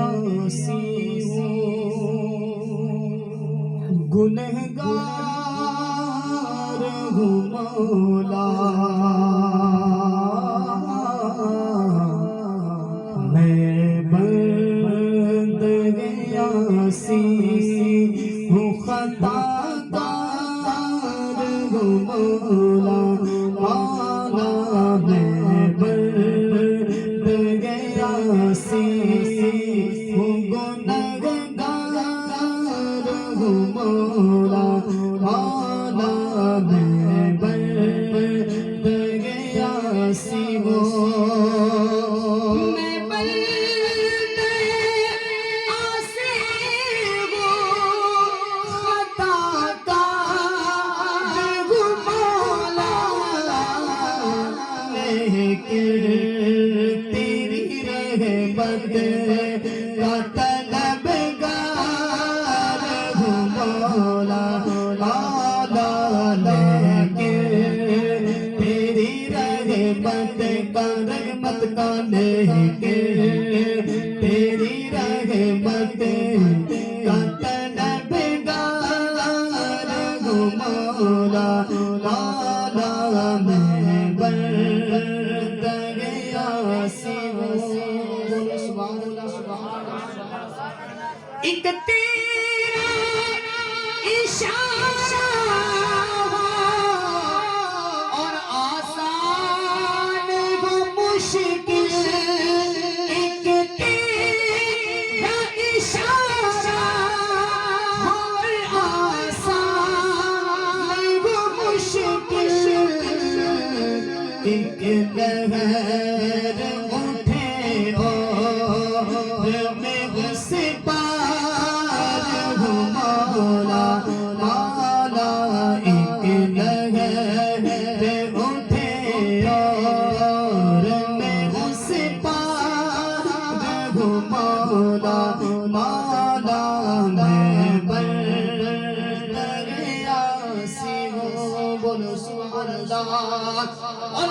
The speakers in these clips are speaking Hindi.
आसी हूँ, गुनहगार हूँ मौला, मैं बंदे आसी हूँ, खताकार हूँ मौला, मौला मैं बंदे आसी हूँ, गुनहगार हूँ मौला, मौला मैं बंदे आसी हूँ। तेरी रहमत का तलबगार हूँ मौला, मौला लेके तेरी रहमत का लेके तेरी रहमत का तलबगार हूँ मौला, मौला मैं एक तेरा इशारा और आसान वो मुश्किल, एक तेरा इशारा और आसान वो मुश्किल, एक लहर उठे और मैं उससे पार हूँ मौला, मौला एक लहर उठे और मैं उससे पार हूँ मौला, मौला मैं बंदे आसी हूँ। बोलो सुभान अल्लाह। और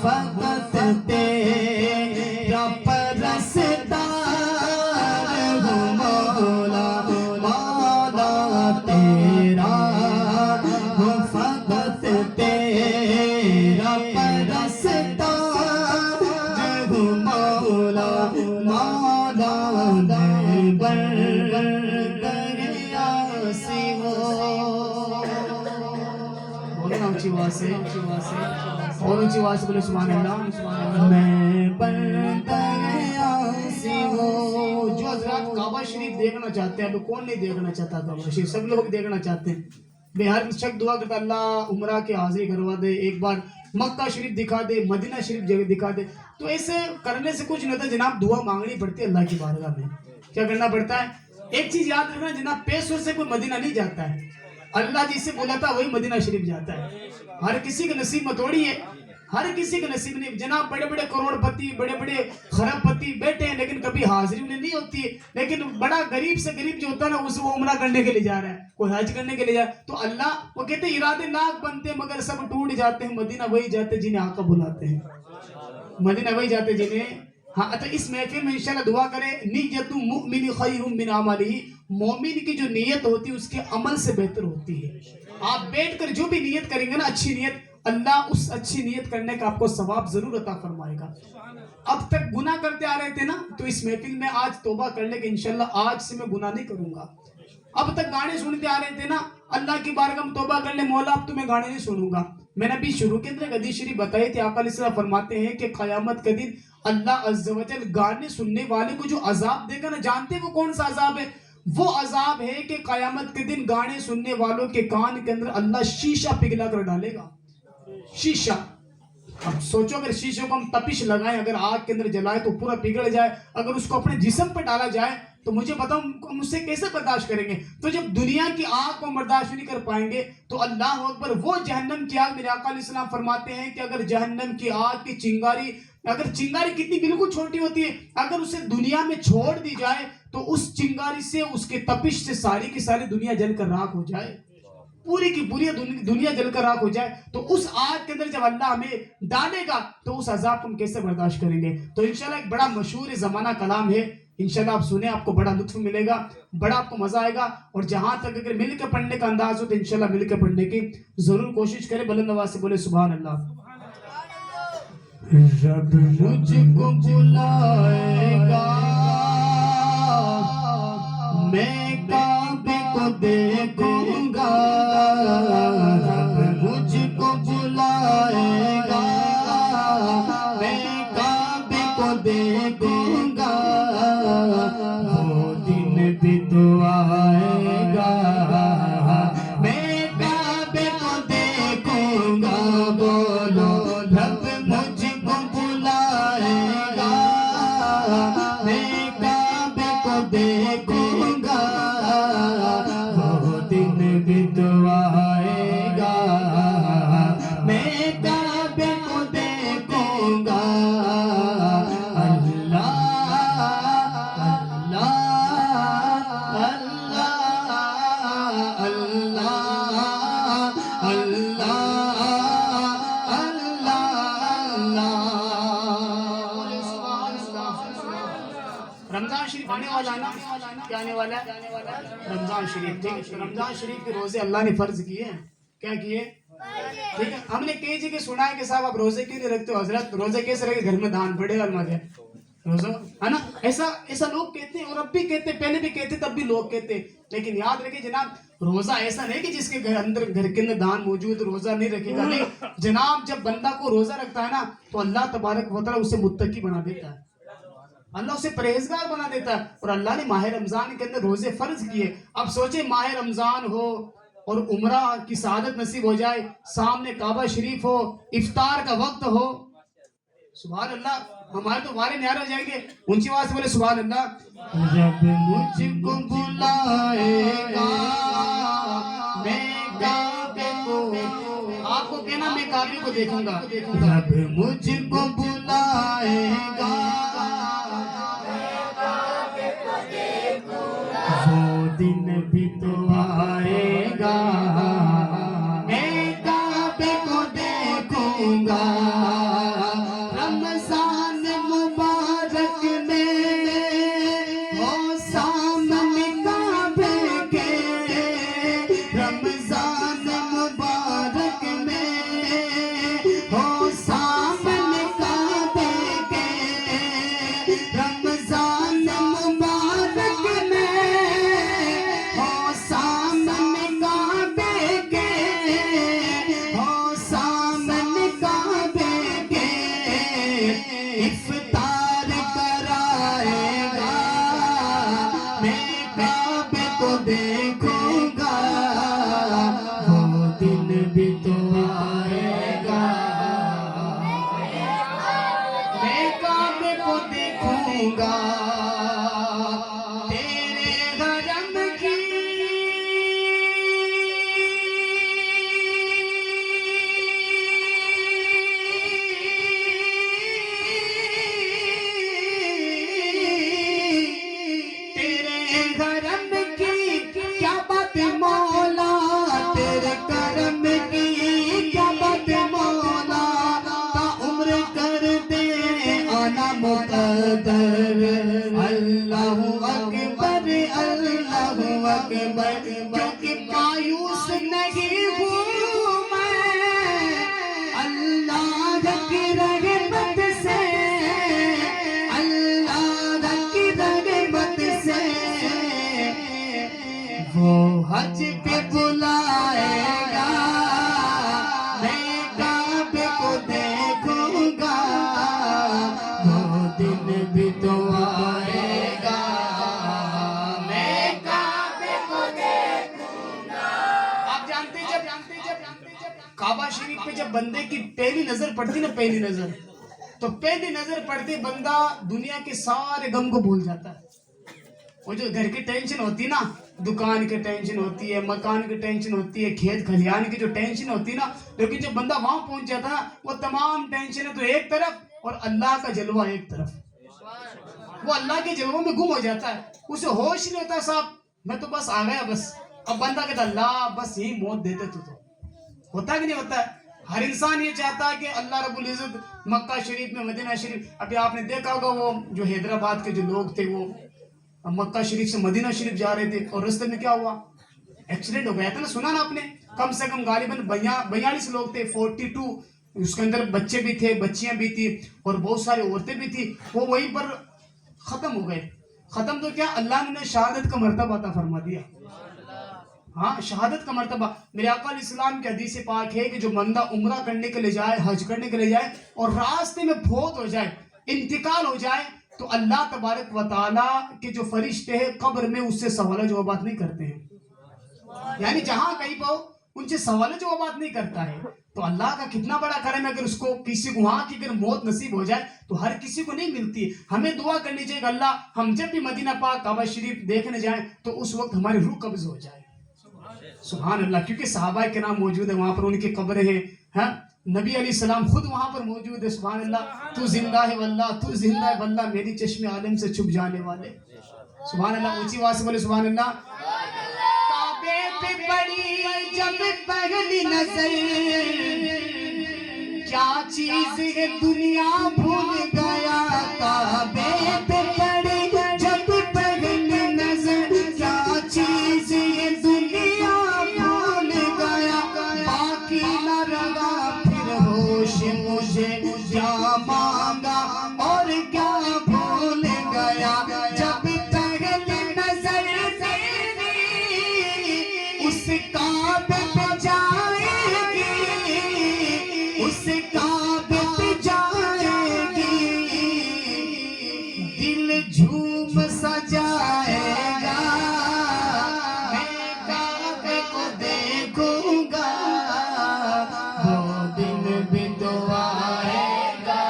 फकत तेरा परस्तार हूँ मौला, मौला तेरा हूँ फकत तेरा परस्तार हूँ मौला, मौला मैं बंदे आसी हूँ। बोलो ना ऊंची आवाज से, और ऊंची आवाज से बोले सुभान अल्लाह। मैं बंदे आसी हूँ। जो हजरात काबा शरीफ देखना चाहते हैं, तो कौन नहीं देखना चाहता काबा शरीफ? सब लोग देखना चाहते हैं। बेहद शक दुआ करता अल्लाह उम्रा के हाजिरी करवा दे, एक बार मक्का शरीफ दिखा दे, मदीना शरीफ जगह दिखा दे। तो ऐसे करने से कुछ नहीं होता जनाब, दुआ मांगनी पड़ती है अल्लाह की बारगाह में। क्या करना पड़ता है? एक चीज याद रखना जनाब, पैसों से कोई मदीना नहीं जाता है, अल्लाह जिसे बुलाता वही मदीना शरीफ जाता है। हर किसी का नसीब में थोड़ी है, हर किसी का नसीब नहीं। जनाब बड़े बड़े करोड़पति, बड़े बड़े खरबपति बैठे हैं, लेकिन कभी हाजिरी उन्हें नहीं होती है। लेकिन बड़ा गरीब से गरीब जो होता है ना, उसे वो उम्रा करने के लिए जा रहा है, कोई हज करने के लिए जा रहा है, तो अल्लाह वो कहते हैं इरादे लाख बनते हैं मगर सब टूट जाते हैं। मदीना वही जाते हैं जिन्हें आका बुलाते हैं, मदीना वही जाते हैं जिन्हें। हाँ, तो इस महफिल में इंशाल्लाह दुआ करें, नियतु मुमिन खैरुम मिन अमलिही, मोमिन की जो नीयत होती है उसके अमल से बेहतर होती है। आप बैठकर जो भी नियत करेंगे ना, अच्छी नियत, अल्लाह उस अच्छी नियत करने का आपको सवाब जरूर अता फरमाएगा। अब तक गुनाह करते आ रहे थे ना, तो इस महफिल में आज तौबा कर ले कि इंशाल्लाह आज से मैं गुनाह नहीं करूंगा। अब तक गाने सुनते आ रहे थे ना, अल्लाह की बारगाह में तौबा कर ले, मौला अब तुम्हें गाने नहीं सुनूंगा। मैंने अभी शुरू के अंदर हदीस शरीफ बताई थी, आका अलैहिस्सलाम फरमाते हैं कि क़यामत के दिन अल्लाह अज़्ज़ व जल गाने सुनने वाले को जो अजाब देगा ना, जानते हैं वो कौन सा अजाब है? वो अजाब है कि क़यामत के दिन गाने सुनने वालों के कान के अंदर अल्लाह शीशा पिघला कर डालेगा। शीशा, अब सोचो अगर शीशे को हम तपिश लगाएं, अगर आग के अंदर जलाए तो पूरा पिघल जाए, अगर उसको अपने जिस्म पर डाला जाए तो मुझे बताओ हम उससे कैसे बर्दाश्त करेंगे? तो जब दुनिया की आग को बर्दाश्त नहीं कर पाएंगे तो अल्लाह अकबर, वो जहन्नम की आग, मेरे आका अलैहिस्सलाम फरमाते हैं कि अगर जहन्नम की आग की चिंगारी अगर चिंगारी कितनी बिल्कुल छोटी होती है, अगर उसे दुनिया में छोड़ दी जाए तो उस चिंगारी से, उसके तपिश से सारी की सारी दुनिया जलकर राख हो जाए, पूरी की पूरी दुनिया जलकर राख हो जाए, तो उस आग के अंदर जब अल्लाह हमें डालेगा तो उस अजाब हम कैसे बर्दाश्त करेंगे। तो इंशाल्लाह एक बड़ा मशहूर ज़माना कलाम है, इंशाल्लाह आप सुने, आपको बड़ा लुत्फ मिलेगा, बड़ा आपको मजा आएगा। और जहां तक अगर मिलकर पढ़ने का अंदाज हो तो इंशाल्लाह मिलकर पढ़ने की जरूर कोशिश करें। बुलंद आवाज से बोले सुभान अल्लाह। रब मुझको बुलाएगा, मैं काबे को देखूंगा, रब मुझको बुलाएगा, मैं काबे को देखूंगा, वो दिन भी तो आएगा, मैं काबे को देखूंगा। बोलो रब मुझको बुलाएगा, मैं काबे को देखूंगा, वो दिन भी तो आएगा, मैं काबे को देखूंगा। अल्लाह अल्लाह अल्लाह अल्लाह रमजान शरीफ आने वाला है ना, क्या आने वाला है? रमजान शरीफ, ठीक है। रमजान शरीफ के रोजे अल्लाह ने फर्ज किए हैं, क्या किए? ठीक है। हमने कई जगह सुना है कि साहब आप रोजे क्यों नहीं रखते हो हजरत, रोजे कैसे रखे, घर में दान पड़े और मजे रोजा, है ना, ऐसा ऐसा लोग कहते हैं, और अब भी कहते, पहले भी कहते, तब भी लोग कहते। लेकिन याद रखिए जनाब, रोजा ऐसा नहीं कि जिसके घर के अंदर दान मौजूद रोजा नहीं रखेगा, नहीं जनाब। जब बंदा को रोजा रखता है ना तो अल्लाह तबारक व तआला उसे मुत्तकी बना देता है, अल्लाह उसे परहेजगार बना देता है। और अल्लाह ने माह रमजान के अंदर रोजे फर्ज किए। अब सोचे माह रमजान हो और उम्रा की सआदत नसीब हो जाए, सामने काबा शरीफ हो, इफ्तार का वक्त हो, सुभान अल्लाह, हमारे तो वारे न्यारे हो जाएंगे। ऊंची आवाज से बोले सुभान अल्लाह। जब मुझको बुलाएगा, मैं काबे को, आपको कहना मैं काबे को देखूंगा, जब मुझको बुलाएगा, वो दिन भी तो आएगा, मैं काबे को देखूंगा। रमजान मुबारक में हो सामने काबे के, रमजान मुबारक में हो सामने काबे के, रमजान मुबारक में हो सामने काबे के, हो सामने काबे के, इफ्तार कराएगा, मैं काबे को देखूंगा, वो दिन भी तो आएगा, मैं काबे को देखूंगा, तेरे हरम की तेरे करम की क्या बात मौला, तेरे करम की क्या बात मौला, उम्र कर दे आना मुकद्दर, अल्लाहु अकबर अल्लाहु अकबर, क्योंकि मायूस नहीं हूँ मैं अल्लाह की रहमत से, अल्लाह की रहमत से, वो हज पे बुलाएगा, मैं काबे को देखूंगा, वो दिन भी तो आएगा, मैं काबे को देखूंगा। आप जानते जब काबा शरीफ पे जब बंदे की पहली नजर पड़ती ना, पहली नजर, तो पहली नजर पड़ते बंदा दुनिया के सारे गम को भूल जाता है। वो जो घर की टेंशन होती है ना, दुकान की टेंशन होती है, मकान की टेंशन होती है, खेत खलियान की जो टेंशन होती है ना, लेकिन जब बंदा वहां पहुंच जाता है वो तमाम टेंशन है तो एक तरफ, और अल्लाह का जलवा एक तरफ। वो अल्लाह के जलवों में गुम हो जाता है, उसे होश नहीं होता, साहब मैं तो बस आ गया बस। अब बंदा कहता अल्लाह बस यही मौत देते तो होता कि नहीं होता है। हर इंसान ये चाहता है कि अल्लाह रब्बुल इज्जत मक्का शरीफ में, मदीना शरीफ, अभी आपने देखा होगा वो जो हैदराबाद के जो लोग थे वो मक्का शरीफ से मदीना शरीफ जा रहे थे और रास्ते में क्या हुआ, एक्सीडेंट हो गया था ना, सुना ना आपने। कम से कम गालिबन 42 लोग थे, 42, उसके अंदर बच्चे भी थे, बच्चियां भी थी और बहुत सारी औरतें भी थी। वो वहीं पर खत्म हो गए। खत्म तो क्या, अल्लाह ने शहादत का मर्तबा अता फरमा दिया। हाँ, शहादत का मर्तबा। मेरे आका इस्लाम के हदीस पाक है कि जो बंदा उम्रा करने के लिए जाए, हज करने के लिए जाए और रास्ते में फौत हो जाए, इंतकाल हो जाए, तो अल्लाह तबारक व तआला के जो फरिश्ते हैं कब्र में उससे सवाल जवाब नहीं करते हैं। यानी जहां कहीं पर उनसे सवाल जवाब नहीं करता है। तो अल्लाह का कितना बड़ा करम है, अगर उसको किसी को वहां की अगर मौत नसीब हो जाए तो हर किसी को नहीं मिलती। हमें दुआ करनी चाहिए अल्लाह हम जब भी मदीना पाक काबा शरीफ देखने जाएं तो उस वक्त हमारी रूह कब्ज हो जाए। सुभान अल्लाह, क्योंकि सहाबा के नाम मौजूद है वहां पर, उनकी कब्रें हैं। हाँ, नबी अलैहि सलाम खुद वहां पर मौजूद है। सुभान अल्लाह, तू जिंदा है वल्लाह, तू जिंदा है वल्लाह, मेरी चश्मे आलम से छुप जाने वाले। सुभान अल्लाह, ऊंची आवाज से बोले सुभान अल्लाह। काबे पे पड़ी जब पहली नजर, क्या चीज है दुनिया भूल गया। काबे पे पड़ी जब पहली नजर, क्या चीज है दुनिया भूल गया। बाकी न रहा फिर होश मुझे, क्या मांगा और क्या भूल गया। जब पहली नजर तेरी उस काबे पे जाएगी, उस काबे पे जाएगी, दिल झूम सजाएगा। मैं काबे को देखूंगा, वो दिन भी तो आएगा।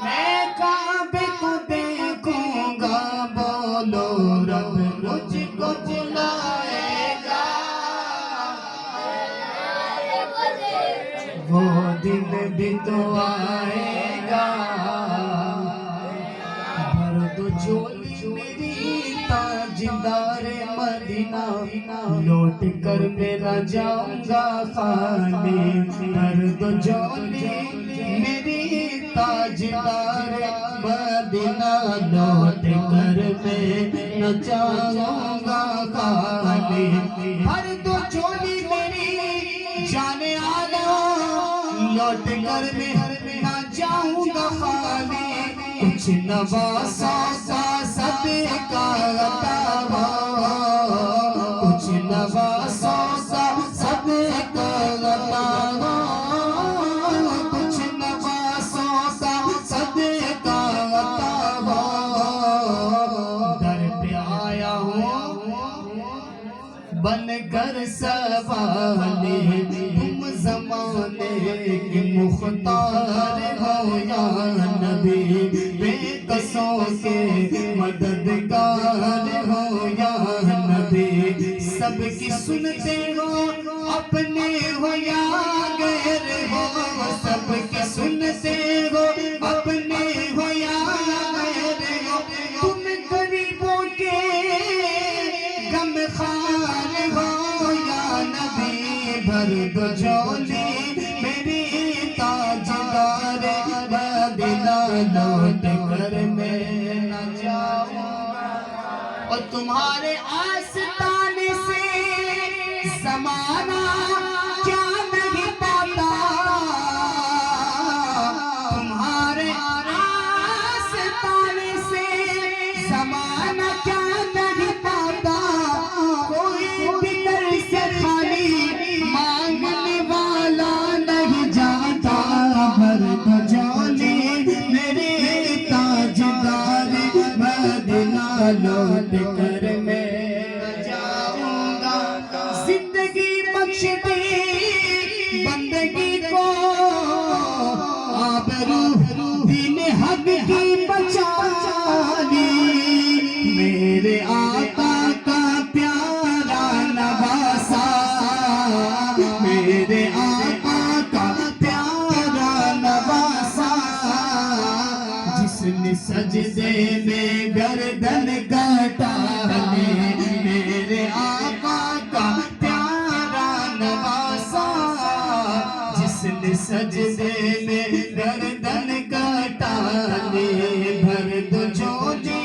मैं काबे को देखूंगा, बोलो रब मुझको बुलाएगा। वो दिन भी तो आएगा। भर दो झोली मेरी ताजदार मदीना, लौट कर मेरा जाऊंगा खाने। भर दो झोली मेरी ताजदार मदीना, लौट कर मैं जाऊंगा खाने। भर दो झोली मेरी जाने आना, लौट कर मैं ना जाऊंगा खाने। कुछ नवासा सा सदका अता हो, कुछ नवासा सा सदका अता हो, कुछ नवासा सा सदका अता हो। दर पे आया हूँ बनकर सवाले, तुम जमाने के मुख्तार हो या नबी। बेकसों के मददगार हो या नबी। सबकी सुनते हो अपने हो या गैर हो, सबकी सुनते हो अपने हो या गैर हो। तुम गरीबों के गमखार हो या नबी। भर दो झोली मेरी ताजदार मदीना, लौट कर मैं न जाऊंगा। और तुम्हारे आस्ताने से जमाना क्या नहीं पाता। तुम्हारे आस्ताने से जमाना क्या नहीं पाता। कोई भी दर से खाली मांगने वाला नहीं जाता। भर दो झोली मेरे ताजदार मदीना, लौट कर मैं जाऊंगा। जिंदगी बख्श दी बंदगी को, आबरू दीन हक की बचानी। मेरे आका का प्यारा नवासा, मेरे आका जिसने सजदे में गर्दन कटा ले मेरे आका का प्यारा नवासा, जिसने सजदे में गर्दन कटा ले भर दो झोली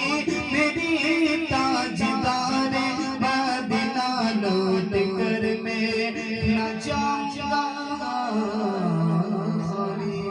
मेरी ताजदारे मदीना लौट कर मैं न जाऊंगा खाली।